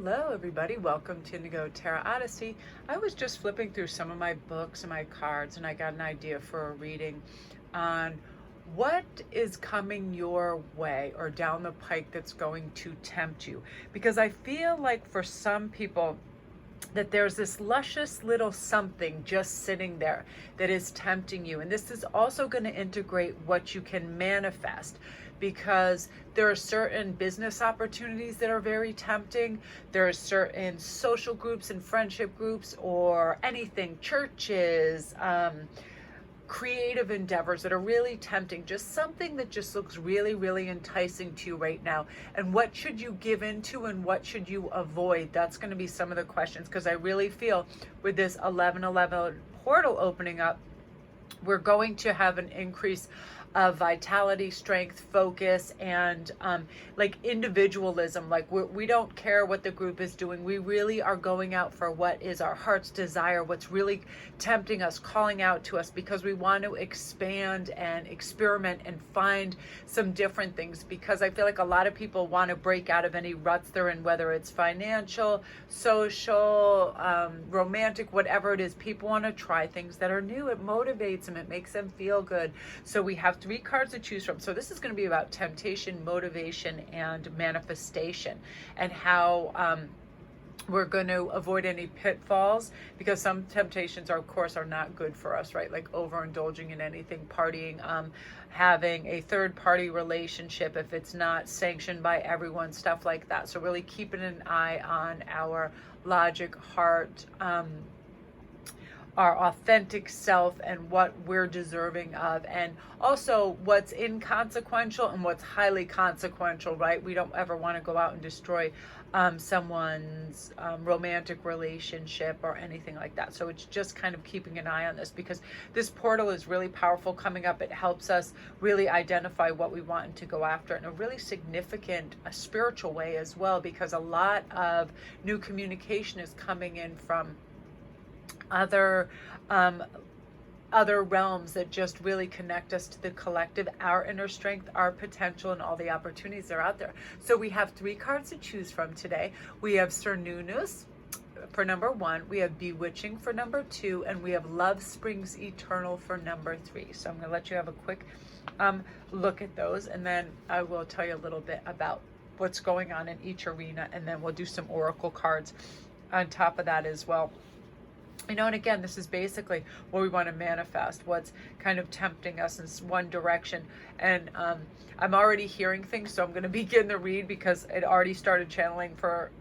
Hello, everybody. Welcome to Indigo Tarot Odyssey. I was just flipping through some of my books and my cards, and I got an idea for a reading on what is coming your way or down the pike that's going to tempt you. Because I feel like for some people, that there's this luscious little something just sitting there that is tempting you. And this is also going to integrate what you can manifest, because there are certain business opportunities that are very tempting. There are certain social groups and friendship groups or anything, churches, creative endeavors that are really tempting, just something that just looks really, really enticing to you right now. And what should you give into and what should you avoid? That's going to be some of the questions, because I really feel with this 11/11 portal opening up, we're going to have an increase of vitality, strength, focus, and like individualism. Like we don't care what the group is doing. We really are going out for what is our heart's desire, what's really tempting us, calling out to us, because we want to expand and experiment and find some different things. Because I feel like a lot of people want to break out of any ruts they're in, whether it's financial, social, romantic, whatever it is. People want to try things that are new. It motivates them. It makes them feel good. So we have 3 cards to choose from. So this is going to be about temptation, motivation, and manifestation, and how we're going to avoid any pitfalls, because some temptations are, of course, are not good for us, right? Like overindulging in anything, partying, having a third-party relationship if it's not sanctioned by everyone, stuff like that. So really keeping an eye on our logic, heart, our authentic self, and what we're deserving of, and also what's inconsequential and what's highly consequential, right? We don't ever want to go out and destroy someone's romantic relationship or anything like that. So it's just kind of keeping an eye on this, because this portal is really powerful coming up. It helps us really identify what we want to go after in a really significant spiritual way as well, because a lot of new communication is coming in from other realms that just really connect us to the collective, our inner strength, our potential, and all the opportunities that are out there. So we have 3 cards to choose from today. We have Cernunnos for number 1, we have Bewitching for number 2, and we have Love Springs Eternal for number 3. So I'm going to let you have a quick look at those, and then I will tell you a little bit about what's going on in each arena, and then we'll do some oracle cards on top of that as well. You know, and again, this is basically what we want to manifest, what's kind of tempting us in one direction. And I'm already hearing things, so I'm going to begin the read, because it already started channeling for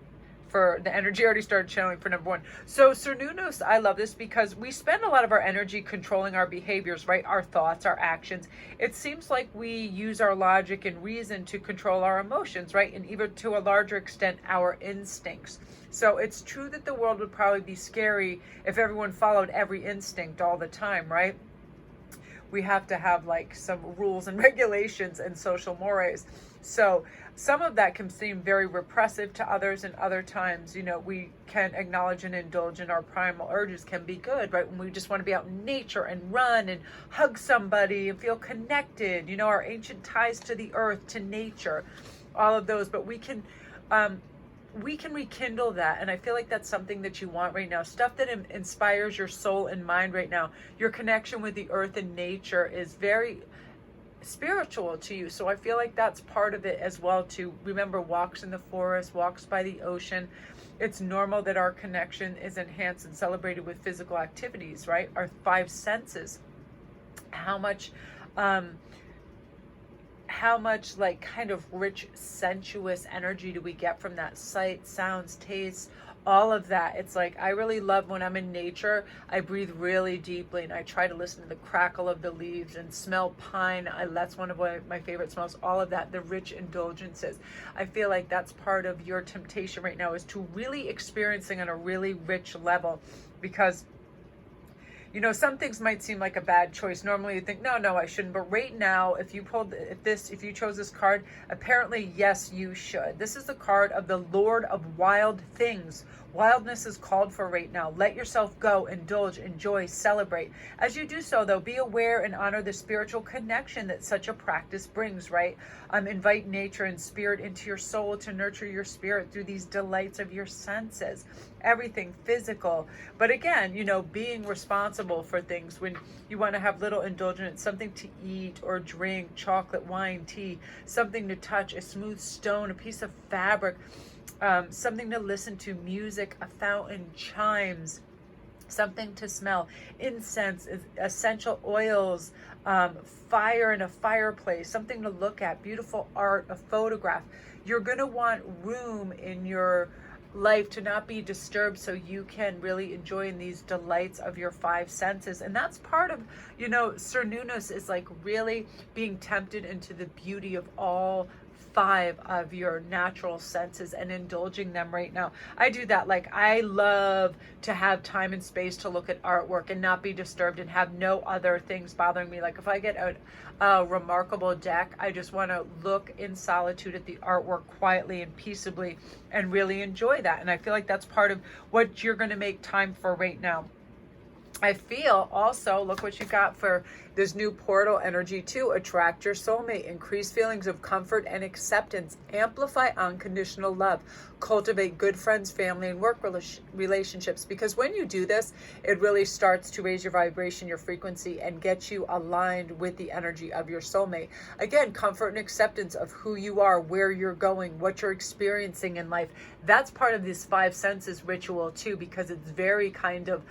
the energy already started channeling for number 1. So Cernunnos, I love this, because we spend a lot of our energy controlling our behaviors, right? Our thoughts, our actions. It seems like we use our logic and reason to control our emotions, right? And even to a larger extent, our instincts. So it's true that the world would probably be scary if everyone followed every instinct all the time, right? We have to have like some rules and regulations and social mores. So some of that can seem very repressive to others, and other times, you know, we can acknowledge and indulge in our primal urges can be good, right? When we just want to be out in nature and run and hug somebody and feel connected, you know, our ancient ties to the earth, to nature, all of those. But we can rekindle that, and I feel like that's something that you want right now. Stuff that inspires your soul and mind right now. Your connection with the earth and nature is very spiritual to you, so I feel like that's part of it as well. To remember walks in the forest, walks by the ocean. It's normal that our connection is enhanced and celebrated with physical activities, right? Our 5 senses. How much like kind of rich, sensuous energy do we get from that? Sight, sounds, tastes, all of that. It's like, I really love when I'm in nature, I breathe really deeply, and I try to listen to the crackle of the leaves and smell pine. That's one of my favorite smells. All of that, the rich indulgences. I feel like that's part of your temptation right now, is to really experiencing on a really rich level, because you know, some things might seem like a bad choice. Normally you think, no, I shouldn't. But right now, if you chose this card, apparently, yes, you should. This is the card of the Lord of Wild Things, Wildness is called for right now. Let yourself go, indulge, enjoy, celebrate. As you do so, though, be aware and honor the spiritual connection that such a practice brings, right? Invite nature and spirit into your soul to nurture your spirit through these delights of your senses. Everything physical. But again, being responsible for things. When you want to have little indulgence, something to eat or drink, chocolate, wine, tea, something to touch, a smooth stone, a piece of fabric, something to listen to, music, a fountain, chimes, something to smell, incense, essential oils, fire in a fireplace, something to look at, beautiful art, a photograph. You're going to want room in your life to not be disturbed, so you can really enjoy these delights of your five senses. And that's part of, Cernunnos is like really being tempted into the beauty of all five of your natural senses and indulging them right now. I do that. Like, I love to have time and space to look at artwork and not be disturbed and have no other things bothering me. Like, if I get a remarkable deck, I just want to look in solitude at the artwork quietly and peaceably and really enjoy that. And I feel like that's part of what you're going to make time for right now. I feel also, look what you got for this new portal energy too. Attract your soulmate, increase feelings of comfort and acceptance, amplify unconditional love, cultivate good friends, family, and work relationships. Because when you do this, it really starts to raise your vibration, your frequency, and get you aligned with the energy of your soulmate. Again, comfort and acceptance of who you are, where you're going, what you're experiencing in life. That's part of this five senses ritual too, because it's very kind of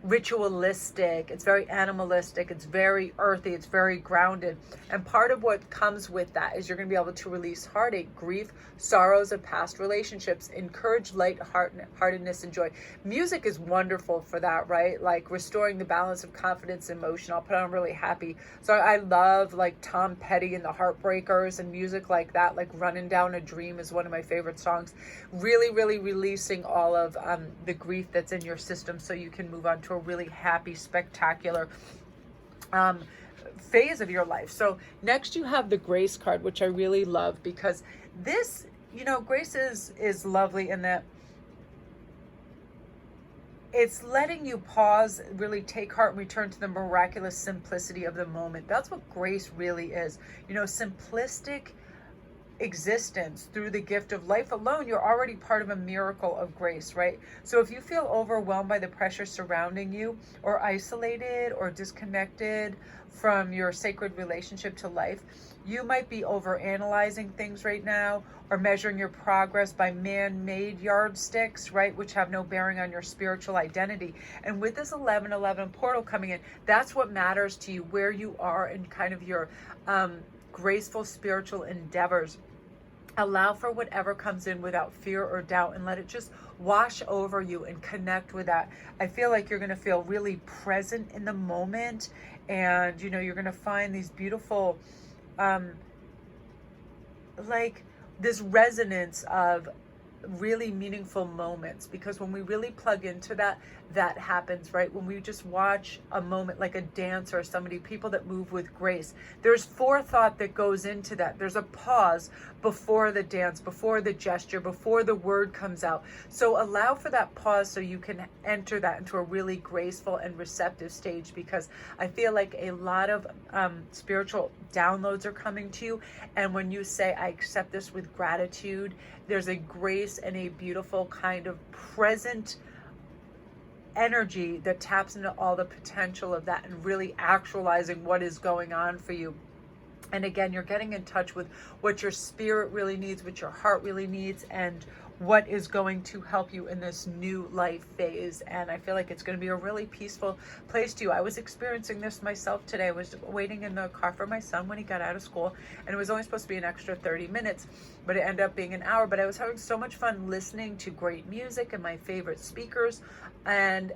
ritualistic, it's very animalistic, it's very earthy, it's very grounded. And part of what comes with that is you're going to be able to release heartache, grief, sorrows of past relationships, encourage light-heartedness and joy. Music is wonderful for that, right? Like restoring the balance of confidence and emotion. I'll put on really happy. So I love like Tom Petty and the Heartbreakers and music like that. Like Running Down a Dream is one of my favorite songs. Really, really releasing all of the grief that's in your system so you can move on to a really happy, spectacular phase of your life. So next you have the Grace card, which I really love, because this, Grace is lovely in that it's letting you pause, really take heart, and return to the miraculous simplicity of the moment. That's what grace really is. Simplistic existence through the gift of life alone. You're already part of a miracle of grace, right? So if you feel overwhelmed by the pressure surrounding you, or isolated or disconnected from your sacred relationship to life, you might be over analyzing things right now, or measuring your progress by man-made yardsticks, right, which have no bearing on your spiritual identity. And with this 1111 portal coming in, that's what matters to you, where you are in kind of your graceful spiritual endeavors. Allow for whatever comes in without fear or doubt, and let it just wash over you and connect with that. I feel like you're going to feel really present in the moment, and you're going to find these beautiful like this resonance of really meaningful moments, because when we really plug into that happens, right? When we just watch a moment like a dance or somebody, people that move with grace, there's forethought that goes into that. There's a pause before the dance, before the gesture, before the word comes out. So allow for that pause so you can enter that into a really graceful and receptive stage, because I feel like a lot of spiritual downloads are coming to you. And when you say, I accept this with gratitude, there's a grace and a beautiful kind of present energy that taps into all the potential of that and really actualizing what is going on for you. And again, you're getting in touch with what your spirit really needs, what your heart really needs, and what is going to help you in this new life phase. And I feel like it's going to be a really peaceful place to you. I was experiencing this myself today. I was waiting in the car for my son when he got out of school, and it was only supposed to be an extra 30 minutes, but it ended up being an hour. But I was having so much fun listening to great music and my favorite speakers, and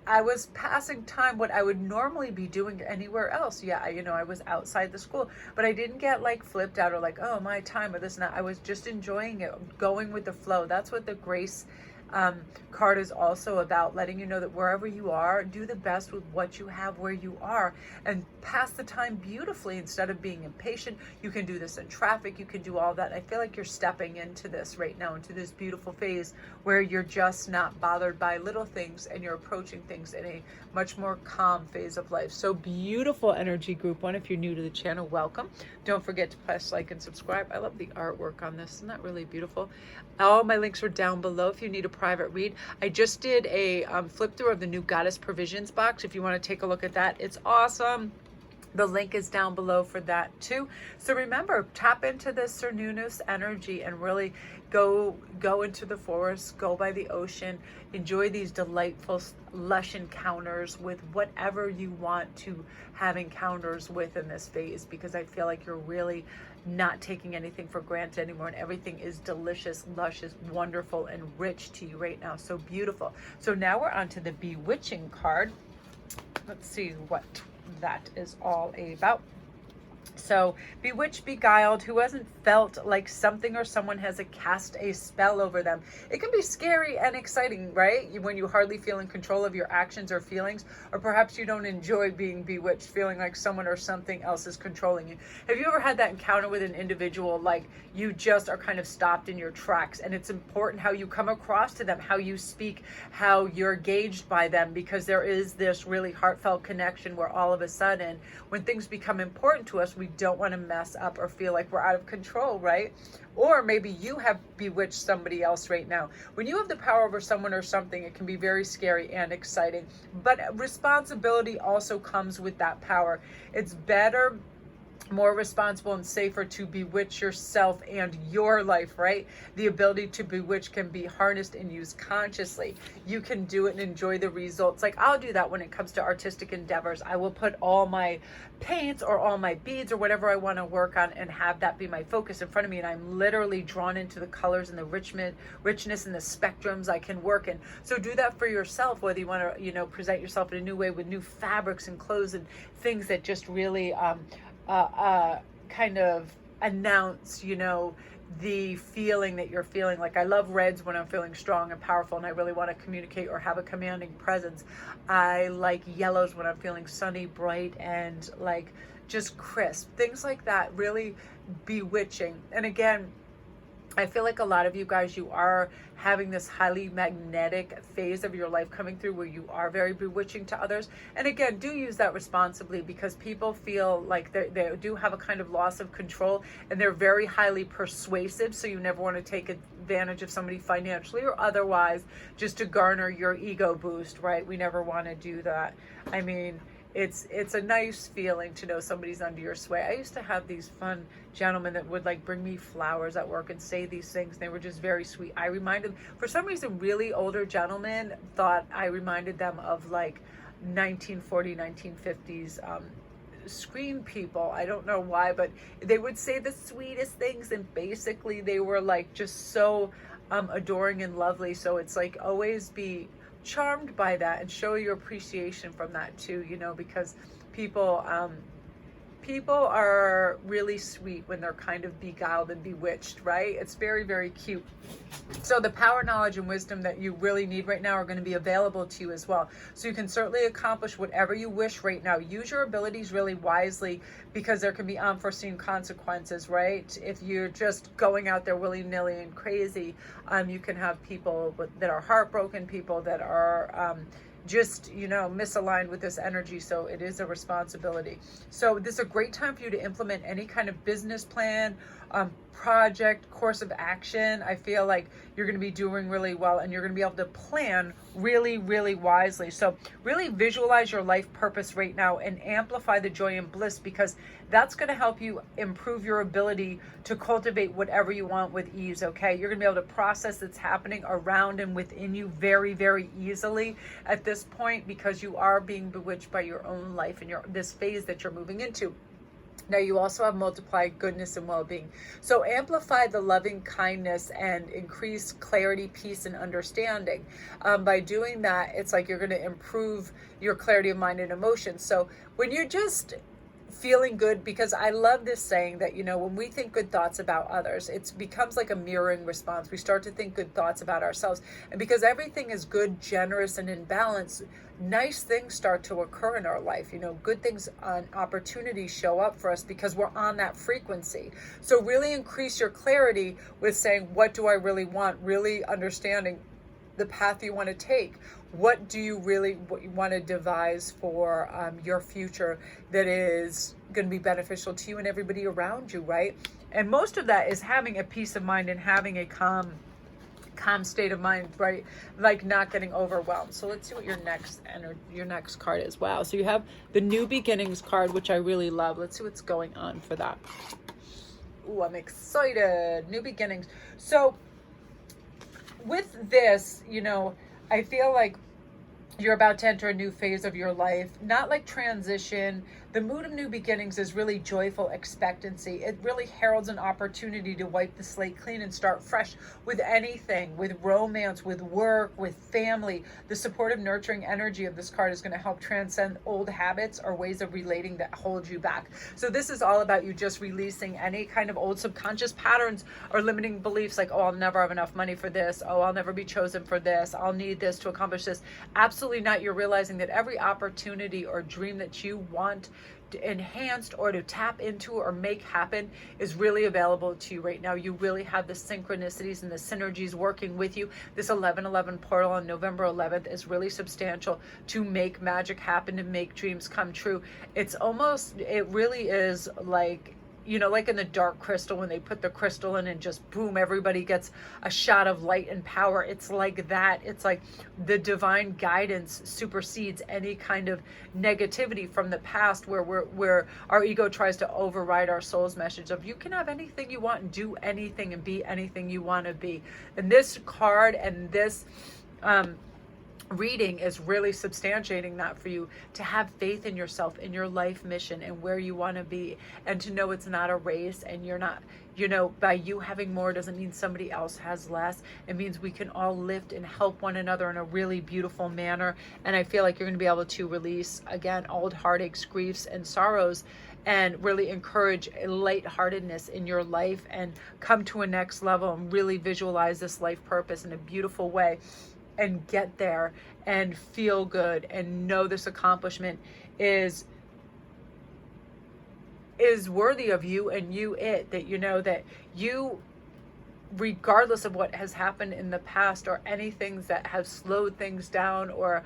I was passing time what I would normally be doing anywhere else. Yeah, I was outside the school, but I didn't get like flipped out or like, oh, my time or this and that. I was just enjoying it, going with the flow. That's what the grace card is also about letting you know that wherever you are, do the best with what you have where you are and pass the time beautifully instead of being impatient. You can do this in traffic. You can do all that. I feel like you're stepping into this right now, into this beautiful phase where you're just not bothered by little things and you're approaching things in a much more calm phase of life. So beautiful energy, group one. If you're new to the channel, welcome. Don't forget to press like and subscribe. I love the artwork on this. Isn't that really beautiful? All my links are down below if you need a private read. I just did a flip through of the new Goddess Provisions box. If you want to take a look at that, it's awesome. The link is down below for that too. So remember, tap into this Cernunnos energy and really go into the forest, go by the ocean, enjoy these delightful, lush encounters with whatever you want to have encounters with in this phase, because I feel like you're really not taking anything for granted anymore, and everything is delicious, luscious, wonderful, and rich to you right now. So beautiful. So now we're on to the Bewitching card. Let's see what that is all about. So, bewitched, beguiled, who hasn't felt like something or someone has cast a spell over them. It can be scary and exciting, right? When you hardly feel in control of your actions or feelings, or perhaps you don't enjoy being bewitched, feeling like someone or something else is controlling you. Have you ever had that encounter with an individual, like you just are kind of stopped in your tracks, and it's important how you come across to them, how you speak, how you're gauged by them, because there is this really heartfelt connection where all of a sudden, when things become important to us, we don't want to mess up or feel like we're out of control, right? Or maybe you have bewitched somebody else right now. When you have the power over someone or something, it can be very scary and exciting, but responsibility also comes with that power. It's better, more responsible and safer to bewitch yourself and your life, right? The ability to bewitch can be harnessed and used consciously. You can do it and enjoy the results. Like I'll do that when it comes to artistic endeavors. I will put all my paints or all my beads or whatever I want to work on and have that be my focus in front of me, and I'm literally drawn into the colors and the richness and the spectrums I can work in. So do that for yourself, whether you want to, present yourself in a new way with new fabrics and clothes and things that just really kind of announce, the feeling that you're feeling. Like I love reds when I'm feeling strong and powerful and I really want to communicate or have a commanding presence. I like yellows when I'm feeling sunny, bright, and like just crisp. Things like that, really bewitching. And again, I feel like a lot of you guys, you are having this highly magnetic phase of your life coming through where you are very bewitching to others. And again, do use that responsibly, because people feel like they do have a kind of loss of control and they're very highly persuasive. So you never want to take advantage of somebody financially or otherwise just to garner your ego boost, right? We never want to do that. I mean, it's a nice feeling to know somebody's under your sway. I used to have these fun gentlemen that would like bring me flowers at work and say these things. They were just very sweet. I reminded, for some reason, really older gentlemen thought I reminded them of like 1940, 1950s screen people. I don't know why, but they would say the sweetest things, and basically they were like just so adoring and lovely. So it's like always be charmed by that and show your appreciation from that too, because people are really sweet when they're kind of beguiled and bewitched, right? It's very, very cute. So the power, knowledge, and wisdom that you really need right now are going to be available to you as well. So you can certainly accomplish whatever you wish right now. Use your abilities really wisely, because there can be unforeseen consequences, right? If you're just going out there willy-nilly and crazy, you can have people that are heartbroken, people that are just misaligned with this energy. So it is a responsibility. So this is a great time for you to implement any kind of business plan, project, course of action. I feel like you're going to be doing really well, and you're going to be able to plan really, really wisely. So really visualize your life purpose right now and amplify the joy and bliss, because that's going to help you improve your ability to cultivate whatever you want with ease, okay? You're going to be able to process that's happening around and within you very, very easily at this point, because you are being bewitched by your own life and this phase that you're moving into. Now you also have multiplied goodness and well-being. So amplify the loving kindness and increase clarity, peace, and understanding. By doing that, it's like you're going to improve your clarity of mind and emotion. So when you're just feeling good, because I love this saying that, you know, when we think good thoughts about others, it becomes like a mirroring response. We start to think good thoughts about ourselves. And because everything is good, generous, and in balance, nice things start to occur in our life. You know, good things and opportunities show up for us because we're on that frequency. So really increase your clarity with saying, what do I really want? Really understanding the path you want to take. What do you really want to devise for your future that is going to be beneficial to you and everybody around you, right? And most of that is having a peace of mind and having a calm state of mind, right? Like not getting overwhelmed. So let's see what your next card is. Wow. So you have the New Beginnings card, which I really love. Let's see what's going on for that. Ooh, I'm excited. New beginnings. So with this, you know, I feel like you're about to enter a new phase of your life, not like transition. The mood of new beginnings is really joyful expectancy. It really heralds an opportunity to wipe the slate clean and start fresh with anything, with romance, with work, with family. The supportive, nurturing energy of this card is going to help transcend old habits or ways of relating that hold you back. So this is all about you just releasing any kind of old subconscious patterns or limiting beliefs like, oh, I'll never have enough money for this. Oh, I'll never be chosen for this. I'll need this to accomplish this. Absolutely not. You're realizing that every opportunity or dream that you want to enhance or to tap into or make happen is really available to you right now. You really have the synchronicities and the synergies working with you. This 11/11 portal on November 11th is really substantial to make magic happen, to make dreams come true. It really is like, you know, like in the dark crystal, when they put the crystal in and just boom, everybody gets a shot of light and power. It's like that. It's like the divine guidance supersedes any kind of negativity from the past where our ego tries to override our soul's message of you can have anything you want and do anything and be anything you want to be. And this card and this reading is really substantiating that for you, to have faith in yourself, in your life mission and where you want to be, and to know it's not a race, and you're not, you know, by you having more doesn't mean somebody else has less. It means we can all lift and help one another in a really beautiful manner. And I feel like you're going to be able to release, again, old heartaches, griefs, and sorrows, and really encourage a lightheartedness in your life and come to a next level and really visualize this life purpose in a beautiful way, and get there and feel good and know this accomplishment is worthy of you and you it, that you know that you, regardless of what has happened in the past or anything that has slowed things down or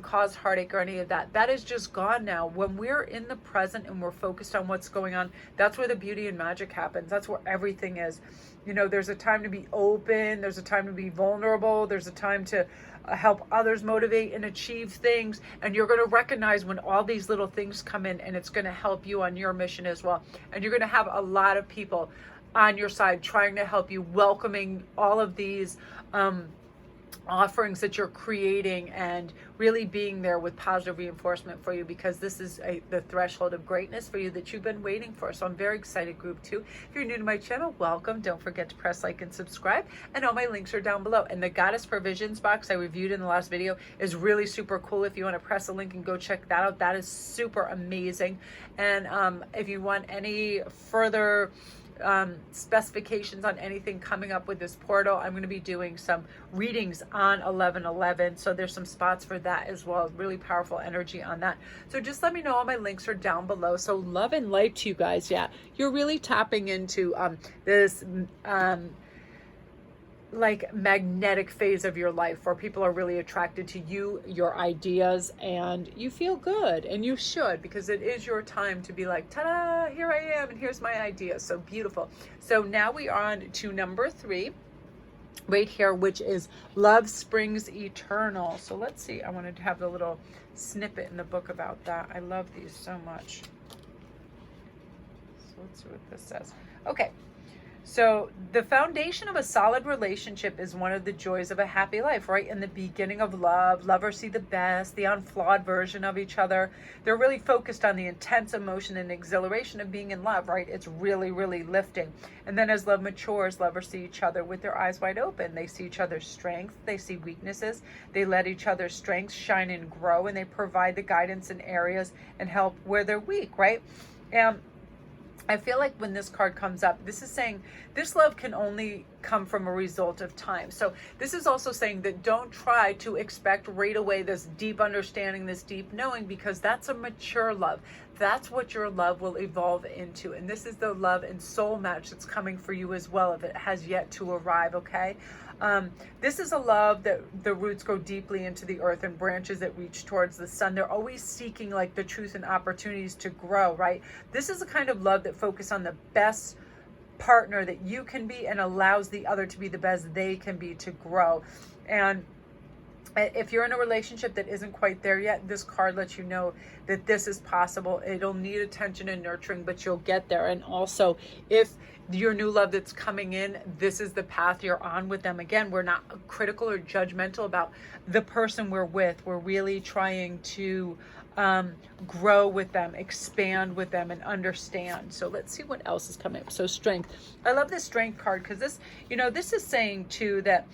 caused heartache or any of that, that is just gone now. When we're in the present and we're focused on what's going on, that's where the beauty and magic happens. That's where everything is. You know, there's a time to be open. There's a time to be vulnerable. There's a time to help others motivate and achieve things. And you're going to recognize when all these little things come in, and it's going to help you on your mission as well. And you're going to have a lot of people on your side trying to help you, welcoming all of these offerings that you're creating, and really being there with positive reinforcement for you, because this is the threshold of greatness for you that you've been waiting for. So I'm very excited, group 2. If you're new to my channel, welcome. Don't forget to press like and subscribe, and all my links are down below. And the Goddess Provisions box I reviewed in the last video is really super cool. If you want to press a link and go check that out, that is super amazing. And if you want any further specifications on anything coming up with this portal, I'm going to be doing some readings on 11/11, so there's some spots for that as well. Really powerful energy on that. So just let me know. All my links are down below. So love and light to you guys. Yeah, you're really tapping into this like magnetic phase of your life where people are really attracted to you, your ideas, and you feel good, and you should, because it is your time to be like, ta-da, here I am, and here's my idea. So beautiful. So now we are on to number 3 right here, which is Love Springs Eternal. So let's see. I wanted to have the little snippet in the book about that. I love these so much. So let's see what this says. Okay. So the foundation of a solid relationship is one of the joys of a happy life, right? In the beginning of love, lovers see the best, the unflawed version of each other. They're really focused on the intense emotion and exhilaration of being in love, right? It's really, really lifting. And then as love matures, lovers see each other with their eyes wide open. They see each other's strengths, they see weaknesses, they let each other's strengths shine and grow, and they provide the guidance in areas and help where they're weak, right? And I feel like when this card comes up, this is saying this love can only come from a result of time. So this is also saying that don't try to expect right away this deep understanding, this deep knowing, because that's a mature love. That's what your love will evolve into. And this is the love and soul match that's coming for you as well, if it has yet to arrive, okay? This is a love that the roots go deeply into the earth and branches that reach towards the sun. They're always seeking like the truth and opportunities to grow, right? This is a kind of love that focuses on the best partner that you can be and allows the other to be the best they can be to grow. And if you're in a relationship that isn't quite there yet, this card lets you know that this is possible. It'll need attention and nurturing, but you'll get there. And also, if your new love that's coming in, this is the path you're on with them. Again, we're not critical or judgmental about the person we're with. We're really trying to grow with them, expand with them, and understand. So let's see what else is coming up. So strength. I love this strength card because this, this is saying too that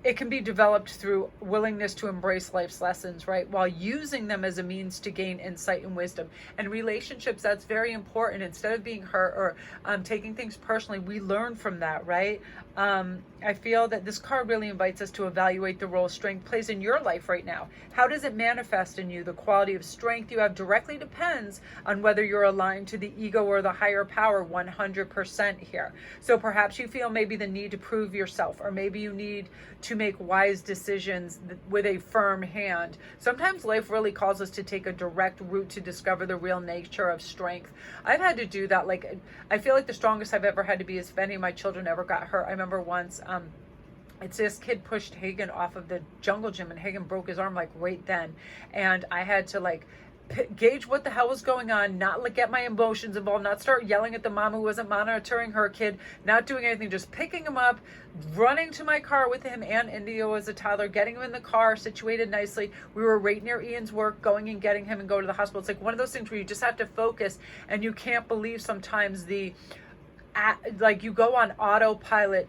it can be developed through willingness to embrace life's lessons, right? While using them as a means to gain insight and wisdom. And relationships, that's very important. Instead of being hurt or taking things personally, we learn from that, right? I feel that this card really invites us to evaluate the role strength plays in your life right now. How does it manifest in you? The quality of strength you have directly depends on whether you're aligned to the ego or the higher power 100% here. So perhaps you feel maybe the need to prove yourself, or maybe you need to make wise decisions with a firm hand. Sometimes life really calls us to take a direct route to discover the real nature of strength. I've had to do that. Like, I feel like the strongest I've ever had to be is if any of my children ever got hurt. I remember once, it's this kid pushed Hagen off of the jungle gym and Hagen broke his arm like right then. And I had to like gauge what the hell was going on, not like get my emotions involved, not start yelling at the mom who wasn't monitoring her kid, not doing anything, just picking him up, running to my car with him and Indio as a toddler, getting him in the car, situated nicely. We were right near Ian's work, going and getting him and go to the hospital. It's like one of those things where you just have to focus, and you can't believe sometimes like you go on autopilot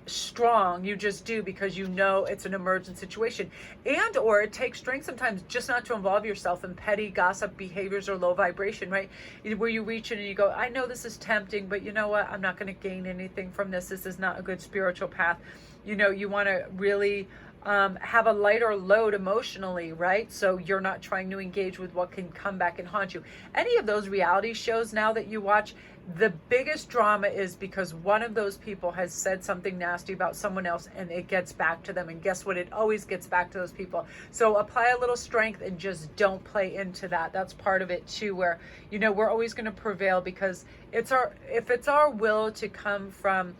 strong, you just do, because you know it's an emergent situation. And or it takes strength sometimes just not to involve yourself in petty gossip behaviors or low vibration, right? Where you reach in and you go, I know this is tempting, but you know what, I'm not going to gain anything from this. This is not a good spiritual path. You want to really have a lighter load emotionally, right? So you're not trying to engage with what can come back and haunt you. Any of those reality shows now that you watch, the biggest drama is because one of those people has said something nasty about someone else and it gets back to them. And guess what? It always gets back to those people. So apply a little strength and just don't play into that. That's part of it too, where, we're always going to prevail because if it's our will to come from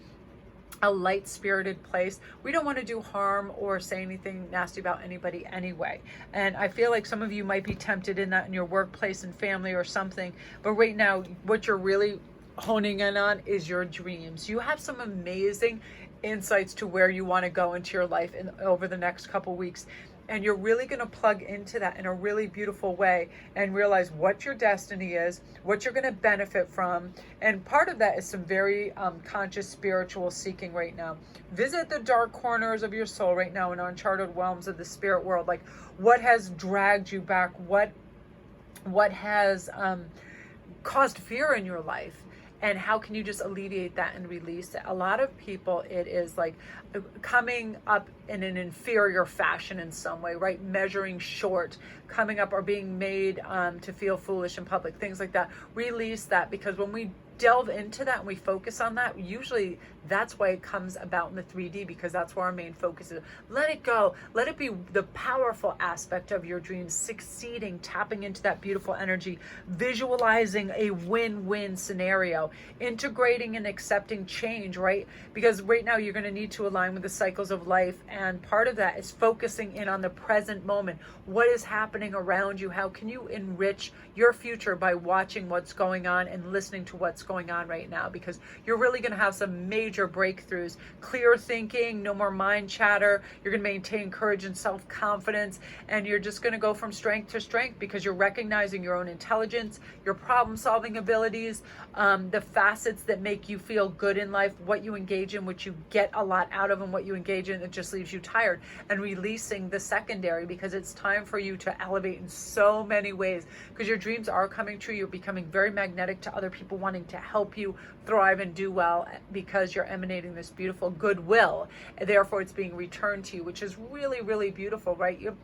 a light-spirited place, we don't want to do harm or say anything nasty about anybody anyway. And I feel like some of you might be tempted in that in your workplace and family or something. But right now, what you're really honing in on is your dreams. You have some amazing insights to where you want to go into your life over the next couple weeks. And you're really going to plug into that in a really beautiful way and realize what your destiny is, what you're going to benefit from. And part of that is some very conscious spiritual seeking right now. Visit the dark corners of your soul right now in uncharted realms of the spirit world. Like, what has dragged you back? What has caused fear in your life? And how can you just alleviate that and release it? A lot of people, it is like coming up in an inferior fashion in some way, right? Measuring short, coming up or being made to feel foolish in public, things like that. Release that, because when we delve into that and we focus on that, usually that's why it comes about in the 3D, because that's where our main focus is. Let it go. Let it be the powerful aspect of your dreams, succeeding, tapping into that beautiful energy, visualizing a win-win scenario, integrating and accepting change, right? Because right now you're going to need to align with the cycles of life, and part of that is focusing in on the present moment. What is happening around you? How can you enrich your future by watching what's going on and listening to what's going on right now, because you're really going to have some major breakthroughs. Clear thinking, no more mind chatter. You're going to maintain courage and self-confidence, and you're just going to go from strength to strength because you're recognizing your own intelligence, your problem-solving abilities, the facets that make you feel good in life, what you engage in, which you get a lot out of, and what you engage in that just leaves you tired, and releasing the secondary, because it's time for you to elevate in so many ways, because your dreams are coming true. You're becoming very magnetic to other people wanting to help you thrive and do well, because you're emanating this beautiful goodwill, and therefore it's being returned to you, which is really, really beautiful, right? You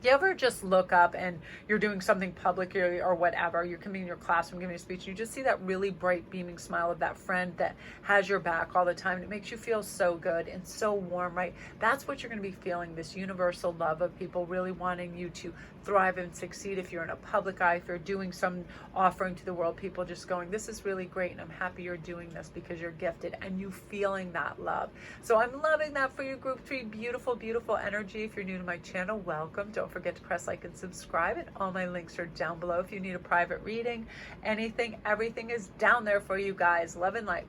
ever just look up and you're doing something public or whatever, you're coming in your classroom giving a speech, and you just see that really bright beaming smile of that friend that has your back all the time, and it makes you feel so good and so warm, right? That's what you're going to be feeling, this universal love of people really wanting you to thrive and succeed. If you're in a public eye, if you're doing some offering to the world, people just going, this is really great, and I'm happy you're doing this because you're gifted, and you feeling that love. So I'm loving that for you, Group 3. Beautiful, beautiful energy. If you're new to my channel, welcome. Don't forget to press like and subscribe, and all my links are down below. If you need a private reading, anything, everything is down there for you guys. Love and light.